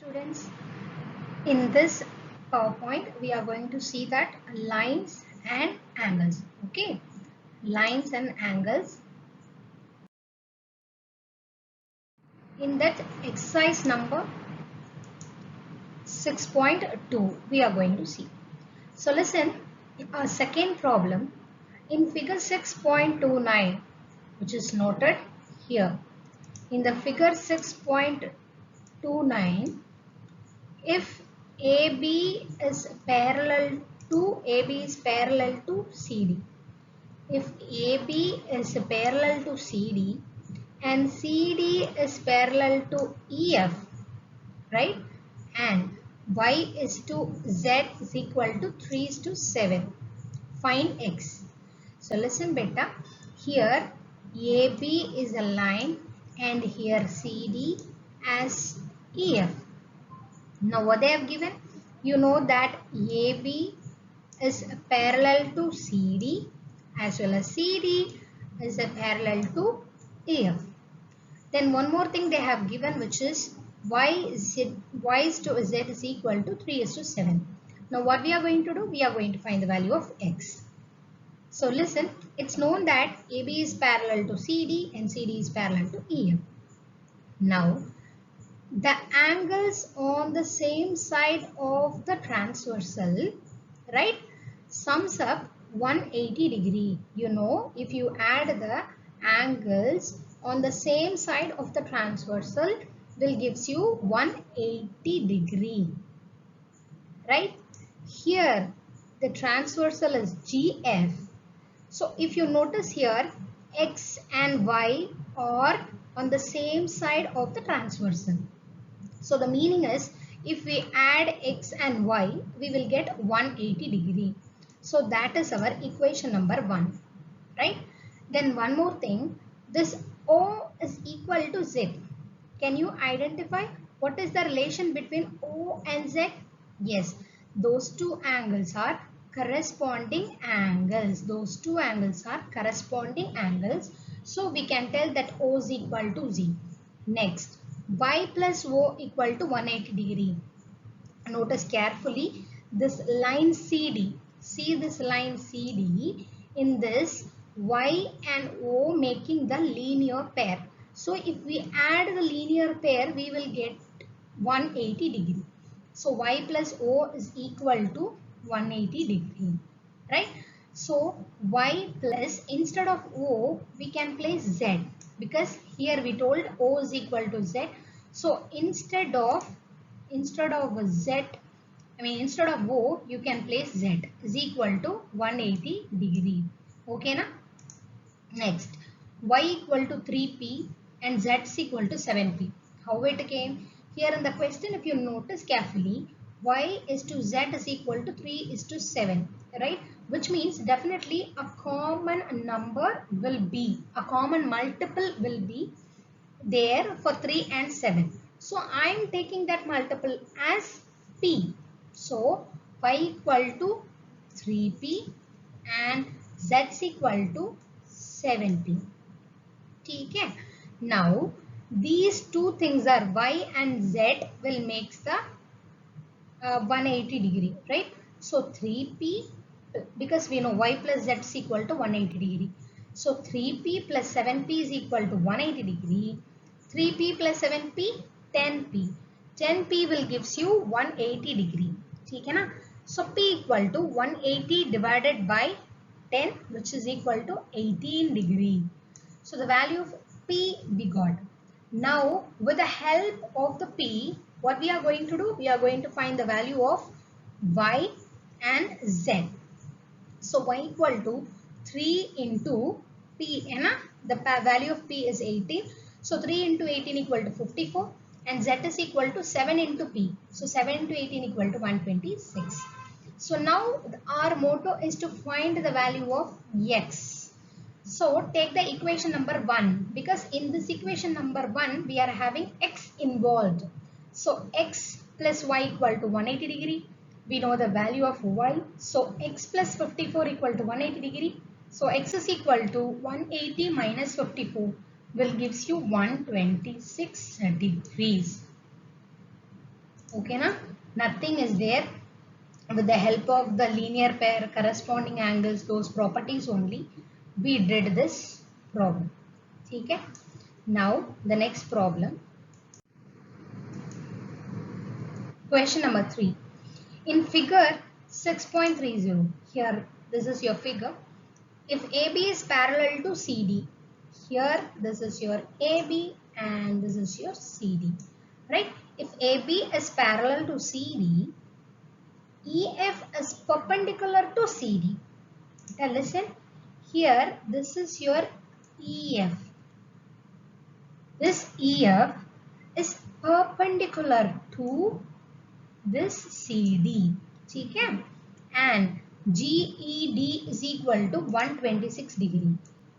Students, in this PowerPoint, we are going to see that lines and angles. Okay, lines and angles. In that exercise number 6.2, we are going to see. So listen, our second problem in figure 6.29, which is noted here. In the figure 6.29, if AB is parallel to CD. If AB is parallel to CD and CD is parallel to EF, right? And Y is to Z is equal to 3:7. Find X. So listen beta. Here AB is a line and here CD as EF. Now what they have given? You know that AB is parallel to CD as well as CD is a parallel to EF. Then one more thing they have given, which is y is to Z is equal to 3:7. Now what we are going to do? We are going to find the value of X. So listen, it's known that AB is parallel to CD and CD is parallel to EF. Now the angles on the same side of the transversal, right, sums up 180 degree. You know, if you add the angles on the same side of the transversal will gives you 180 degree, right? Here the transversal is GF. So if you notice here, X and Y are on the same side of the transversal. So the meaning is, if we add X and Y, we will get 180 degree. So that is our equation number 1, right? Then one more thing, this O is equal to Z. Can you identify what is the relation between O and Z? Yes, those two angles are corresponding angles. Those two angles are corresponding angles. So we can tell that O is equal to Z. Next, Y plus O equal to 180 degree. Notice carefully this line CD. See this line CD. In this, Y and O making the linear pair. So if we add the linear pair, we will get 180 degree. So Y plus O is equal to 180 degree, right? So Y plus, instead of O, we can place Z, because here we told O is equal to Z. So instead of Z, instead of O, you can place Z is equal to 180 degree. Okay na? Next, Y equal to 3P and Z is equal to 7P. How it came? Here in the question, if you notice carefully, Y is to Z is equal to 3:7, right? Which means definitely a common number will be, a common multiple will be there for 3 and 7. So I am taking that multiple as P. So Y equal to 3P and Z is equal to 7P. Okay. Now these two things are Y and Z will make the 180 degree, right? So 3P, because we know Y plus Z is equal to 180 degree. So 3P plus 7P is equal to 180 degree. 3P plus 7P, 10P. 10P will gives you 180 degree. Okay, na? So P equal to 180 divided by 10, which is equal to 18 degree. So the value of P we got. Now with the help of the P, what we are going to do? We are going to find the value of Y and Z. So Y equal to 3 into P, the value of P is 18. So 3 into 18 equal to 54 and Z is equal to 7 into P. So 7 into 18 equal to 126. So now our motto is to find the value of X. So take the equation number 1, because in this equation number 1 we are having X involved. So X plus Y equal to 180 degree. We know the value of Y. So X plus 54 equal to 180 degree. So X is equal to 180 minus 54 will gives you 126 degrees. Okay, na? Nothing is there. With the help of the linear pair, corresponding angles, those properties only, we did this problem. Okay? Now, the next problem. Question number 3. In figure 6.30, here this is your figure. If AB is parallel to CD, here this is your AB and this is your CD, right? If AB is parallel to CD, EF is perpendicular to CD. Now listen, here this is your EF. This EF is perpendicular to this CD. Okay? And GED is equal to 126 degree.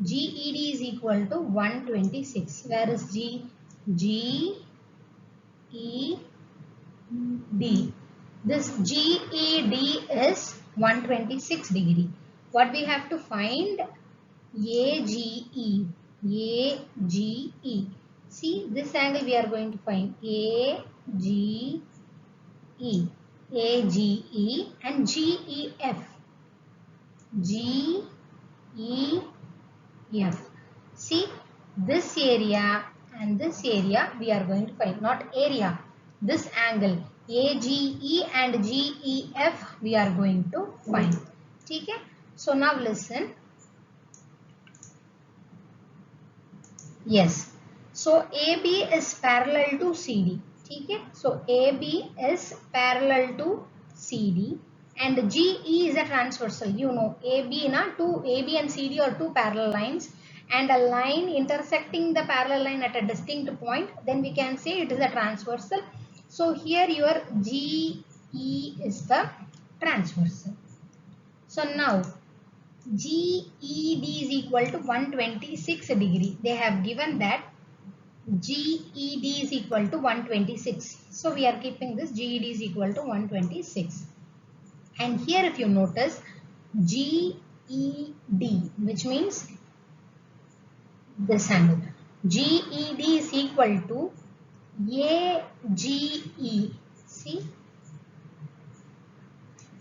GED is equal to 126. Where is G? GED. This GED is 126 degree. What we have to find? AGE. AGE. See, this angle we are going to find. AGE. AGE and GEF. GEF. See, this area and this area we are going to find, not area. This angle AGE and GEF we are going to find. Okay? So now listen. Yes. So AB is parallel to CD. Okay? So AB is parallel to CD and GE is a transversal. You know, AB and CD are two parallel lines, and a line intersecting the parallel line at a distinct point, then we can say it is a transversal. So here your GE is the transversal. So now GED is equal to 126 degree. They have given that GED is equal to 126. So we are keeping this GED is equal to 126. And here if you notice GED, which means this angle, GED is equal to AGE. See,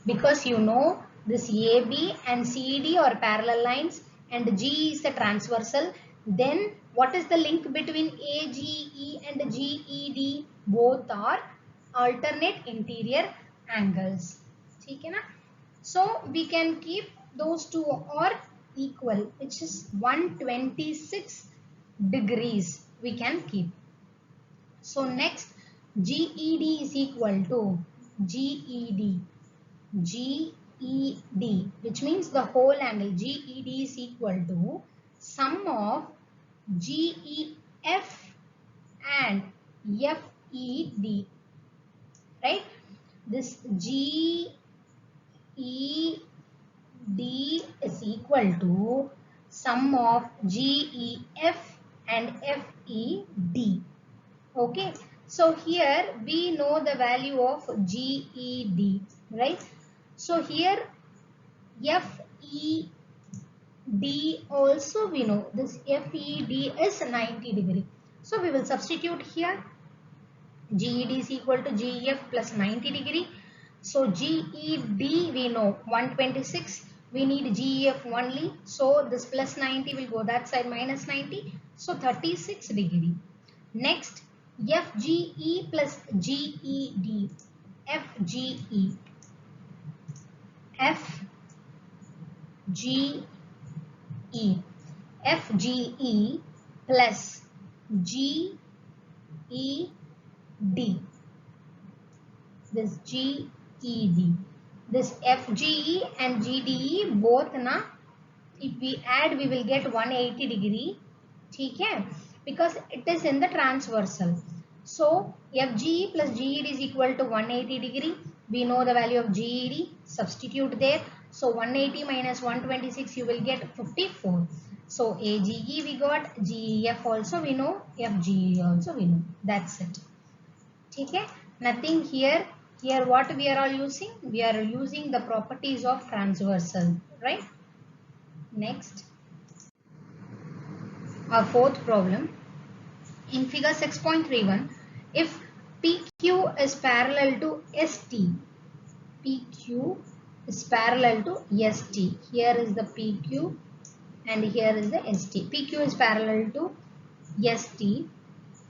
because you know this AB and CD are parallel lines and G is the transversal, then what is the link between AGE and GED? Both are alternate interior angles. Okay, na? So we can keep those two are equal, which is 126 degrees we can keep. So next GED is equal to GED, which means the whole angle GED is equal to sum of GEF and FED, right? This GED is equal to sum of GEF and FED. Okay, so here we know the value of GED, right? So here FED also we know this FED is 90 degree. So we will substitute here. GED is equal to GEF plus 90 degree. So GED we know 126. We need GEF only. So this plus 90 will go that side, minus 90. So 36 degree. Next FGE plus GED. FGE. FGE. FGE plus GED. This GED. This FGE and GDE both na, if we add we will get 180 degree. Okay? Because it is in the transversal. So FGE plus GED is equal to 180 degree. We know the value of GED. Substitute there. So 180 minus 126 you will get 54. So AGE we got, GEF also we know, FGE also we know. That's it. Okay? Nothing here. Here what we are all using? We are using the properties of transversal, right? Next. Our fourth problem. In figure 6.31, if PQ is parallel to ST. PQ is parallel to ST. Here is the PQ and here is the ST. PQ is parallel to ST.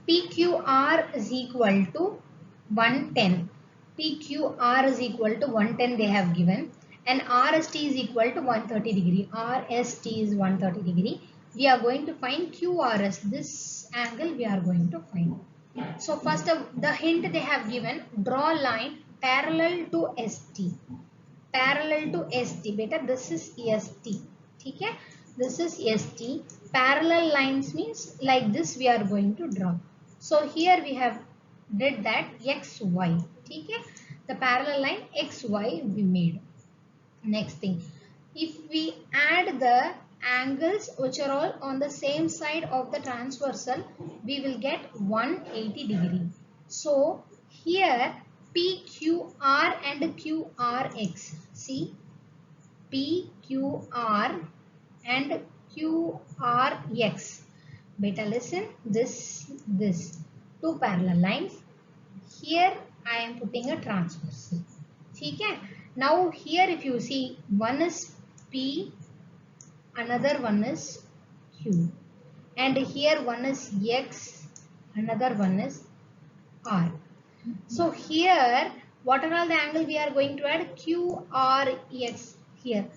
PQR is equal to 110. PQR is equal to 110 they have given, and RST is equal to 130 degree. RST is 130 degree. We are going to find QRS. This angle we are going to find. So first the hint they have given, draw line parallel to ST. Parallel to ST. Beta, this is ST. Okay? This is ST. Parallel lines means like this we are going to draw. So here we have did that XY. Okay? The parallel line XY we made. Next thing, if we add the angles which are all on the same side of the transversal, we will get 180 degree. So here PQR and QRX. See, PQR and QRX. Beta, listen, this two parallel lines. Here I am putting a transversal. Okay? Now here if you see, one is P, another one is Q, and here one is X, another one is R. So here what are all the angle we are going to add? QRX here.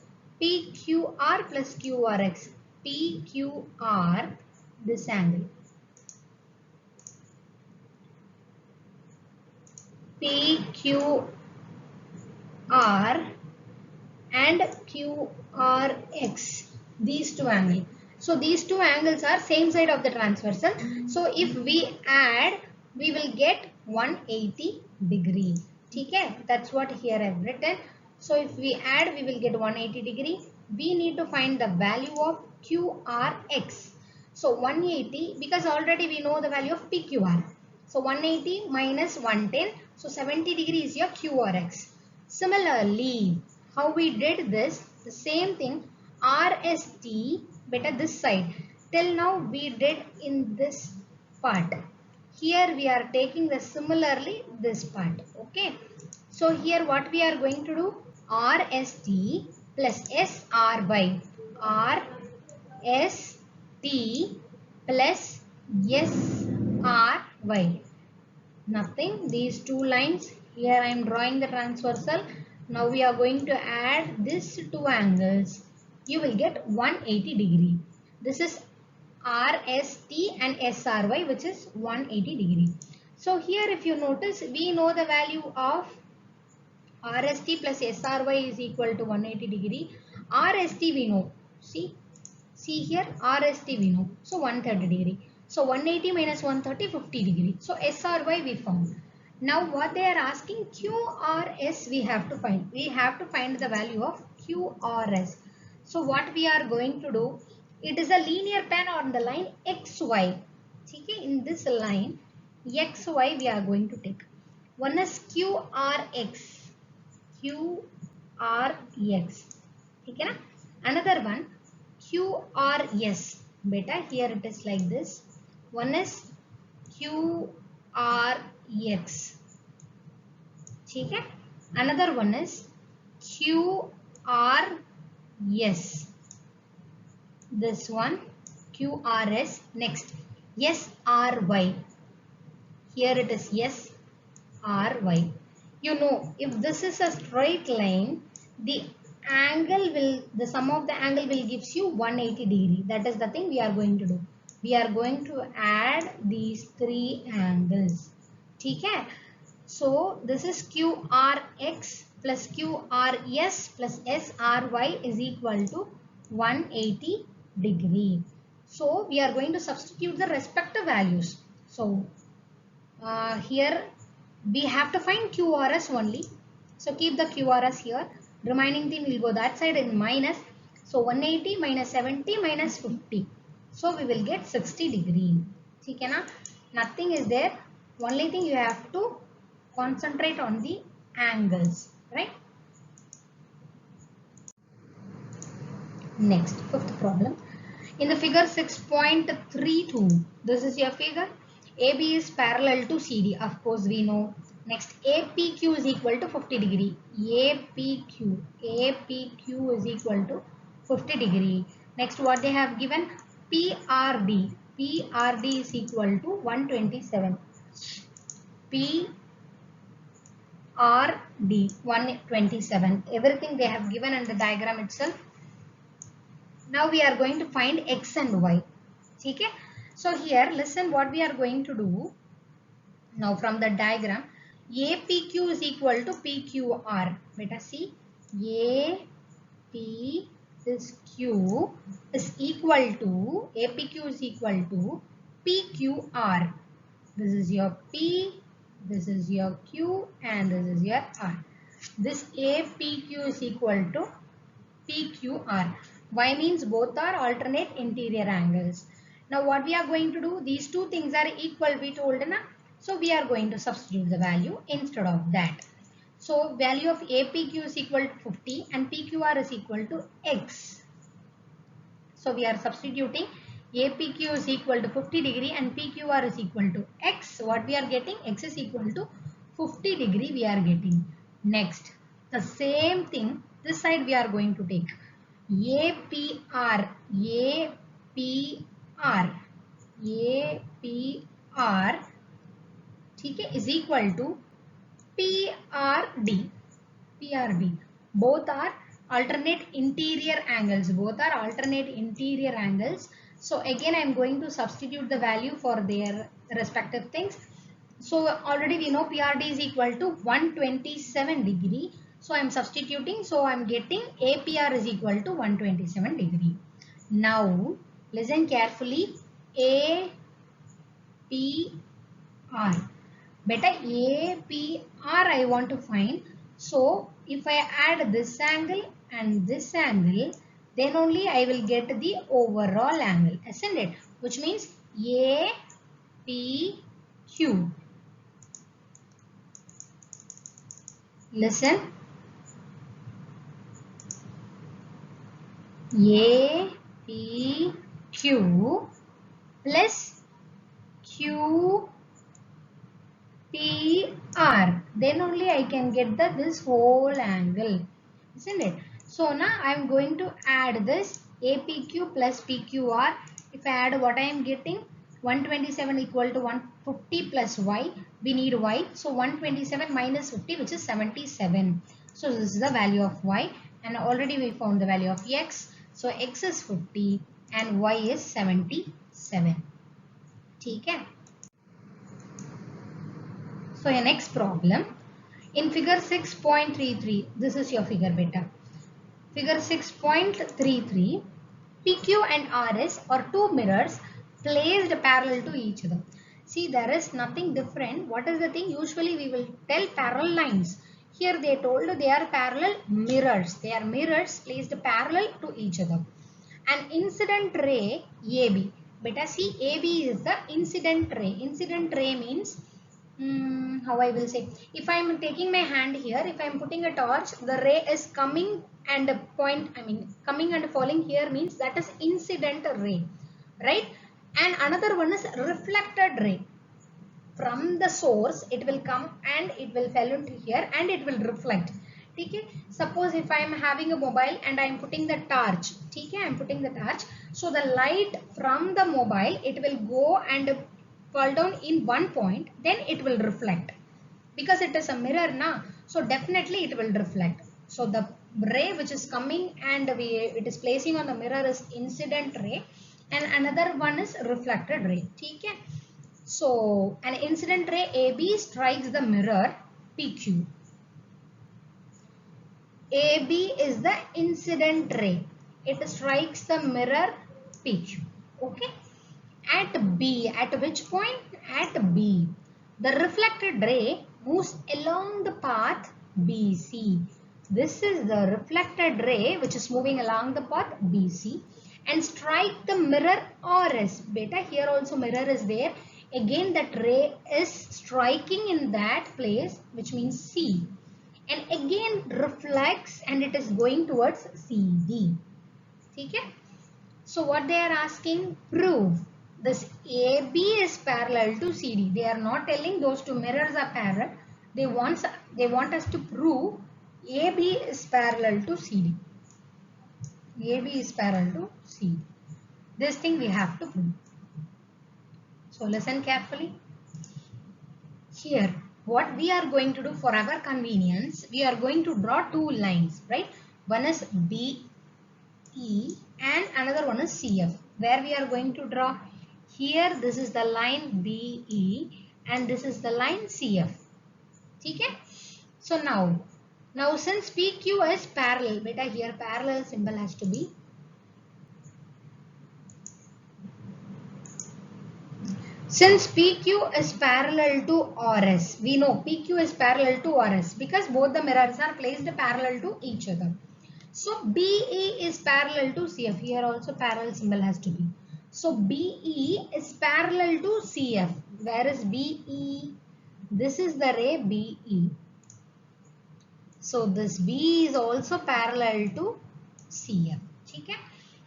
PQR plus QRX. PQR, this angle. PQR and QRX, these two angles. So these two angles are same side of the transversal. So if we add, we will get 180 degree. Okay, that's what here I have written. So if we add, we will get 180 degree. We need to find the value of QRX. So 180, because already we know the value of PQR. So 180 minus 110. So 70 degree is your QRX. Similarly, how we did this, the same thing, RST, better this side. Till now we did in this part. Here we are taking the similarly this part. Okay. So here what we are going to do, RST plus SRY. RST plus SRY. Nothing. These two lines. Here I am drawing the transversal. Now we are going to add these two angles. You will get 180 degree. This is RST and SRY, which is 180 degree. So here if you notice, we know the value of RST plus SRY is equal to 180 degree. RST we know. See here RST we know. So 130 degree. So 180 minus 130, 50 degree. So SRY we found. Now what they are asking, QRS we have to find. We have to find the value of QRS. So what we are going to do, it is a linear pen on the line XY. Okay, in this line XY we are going to take. One is QRX. QRX. Okay, another one QRS. Beta, here it is like this. One is QRX. Okay, another one is QRS. This one QRS. Next SRY. Here it is SRY. You know, if this is a straight line, the sum of the angle will gives you 180 degree. That is the thing we are going to do. We are going to add these three angles. Okay? So this is QRX plus QRS plus SRY is equal to 180 degree. So we are going to substitute the respective values. So here we have to find QRS only. So keep the QRS here. Remaining thing will go that side in minus. So 180 minus 70 minus 50. So we will get 60 degree. Okay, na? Nothing is there. Only thing you have to concentrate on the angles. Right? Next, fifth problem. In the figure 6.32, this is your figure. AB is parallel to CD. Of course we know. Next, APQ is equal to 50 degree. APQ is equal to 50 degree. Next, what they have given? PRD. PRD is equal to 127. PRD 127. Everything they have given in the diagram itself. Now we are going to find X and Y. Okay? So here, listen what we are going to do. Now from the diagram, APQ is equal to PQR. Beta see, AP this Q is equal to, APQ is equal to PQR. This is your P, this is your Q, and this is your R. This APQ is equal to PQR. Y means both are alternate interior angles. Now what we are going to do, these two things are equal, we told na. So we are going to substitute the value instead of that. So value of APQ is equal to 50 and PQR is equal to X. So we are substituting APQ is equal to 50 degree and PQR is equal to X. What we are getting? X is equal to 50 degree we are getting. Next, the same thing, this side we are going to take. APR is equal to PRD. Both are alternate interior angles. So again I am going to substitute the value for their respective things. So already we know PRD is equal to 127 degree. So I am substituting. So I am getting APR is equal to 127 degree. Now listen carefully. APR. Beta APR I want to find. So if I add this angle and this angle, then only I will get the overall angle, isn't it? Which means APQ. Listen. APQ plus QPR. Then only I can get this whole angle, isn't it? So now I am going to add this APQ plus PQR. If I add what I am getting, 127 equal to 150 plus Y. We need Y. So 127 minus 50, which is 77. So this is the value of Y. And already we found the value of X. So X is 50 and Y is 77. Okay. So your next problem. In figure 6.33, this is your figure beta. Figure 6.33, PQ and RS are two mirrors placed parallel to each other. See, there is nothing different. What is the thing? Usually we will tell parallel lines. Here they told they are parallel mirrors. They are mirrors placed parallel to each other. An incident ray AB. Beta see, AB is the incident ray. Incident ray means, how I will say, if I am taking my hand here, if I am putting a torch, the ray is coming and coming and falling here means that is incident ray, right? And another one is reflected ray. From the source, it will come and it will fall into here and it will reflect. Okay? Suppose if I am having a mobile and I am putting the torch, okay? I am putting the torch. So the light from the mobile, it will go and fall down in one point, then it will reflect. Because it is a mirror now, so definitely it will reflect. So the ray which is coming and it is placing on the mirror is incident ray and another one is reflected ray. Okay? So an incident ray AB strikes the mirror PQ. AB is the incident ray. It strikes the mirror PQ. Okay? At B, at which point? At B. The reflected ray moves along the path BC. This is the reflected ray which is moving along the path BC and strike the mirror RS. Beta, here also mirror is there. Again that ray is striking in that place, which means C. And again reflects and it is going towards CD. Okay? So what they are asking? Prove. this AB is parallel to CD. They are not telling those two mirrors are parallel. They want us to prove AB is parallel to CD. AB is parallel to CD. This thing we have to prove. So listen carefully. Here, what we are going to do for our convenience, we are going to draw two lines, right? One is BE and another one is CF. Where we are going to draw? Here, this is the line BE and this is the line CF. Okay? So now since PQ is parallel, beta here parallel symbol has to be. Since PQ is parallel to RS, we know PQ is parallel to RS because both the mirrors are placed parallel to each other. So BE is parallel to CF. Here also parallel symbol has to be. So BE is parallel to CF. Where is BE? This is the ray BE. So this B is also parallel to CF. Okay?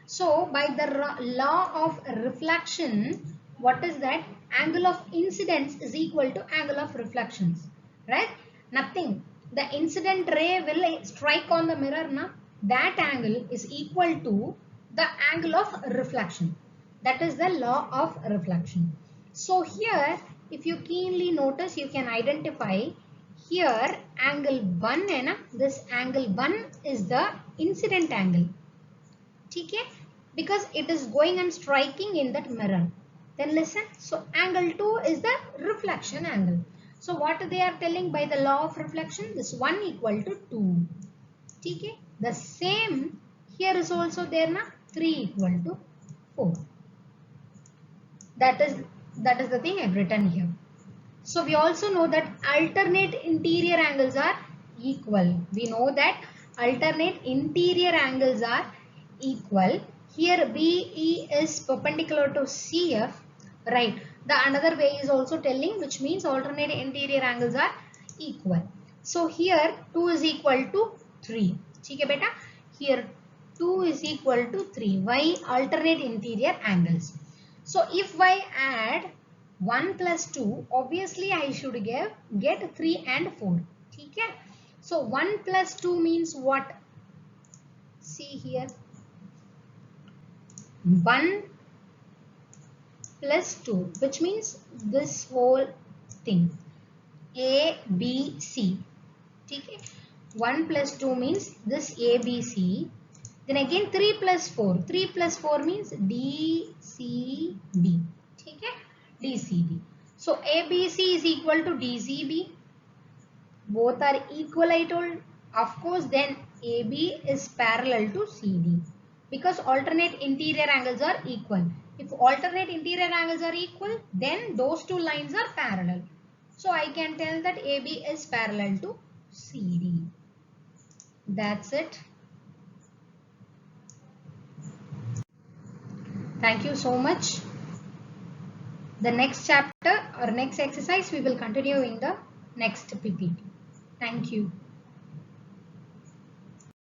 So by the law of reflection, what is that? Angle of incidence is equal to angle of reflections. Right? Nothing. The incident ray will strike on the mirror. Na? That angle is equal to the angle of reflection. That is the law of reflection. So here, if you keenly notice, you can identify here angle 1 है ना, this angle 1 is the incident angle. ठीक है? Because it is going and striking in that mirror. Then listen. So angle 2 is the reflection angle. So what they are telling by the law of reflection? This 1 equal to 2. ठीक है? The same here is also there na, 3 equal to 4. That is the thing I have written here. So we also know that alternate interior angles are equal. We know that alternate interior angles are equal. Here BE is perpendicular to CF, right? The another way is also telling, which means alternate interior angles are equal. So here 2 is equal to 3. ठीक है बेटा? Here 2 is equal to 3. Why? Alternate interior angles. So if I add 1 plus 2, obviously I should get 3 and 4. Okay? So 1 plus 2 means what? See here. 1 plus 2, which means this whole thing. A, B, C. Okay? 1 plus 2 means this A, B, C. Then again 3 plus 4. 3 plus 4 means D, C, B. Okay? DCB. So ABC is equal to DCB. Both are equal, I told. Of course, then AB is parallel to CD because alternate interior angles are equal. If alternate interior angles are equal, then those two lines are parallel. So I can tell that AB is parallel to CD. That's it. Thank you so much. The next chapter or next exercise we will continue in the next PPT. Thank you.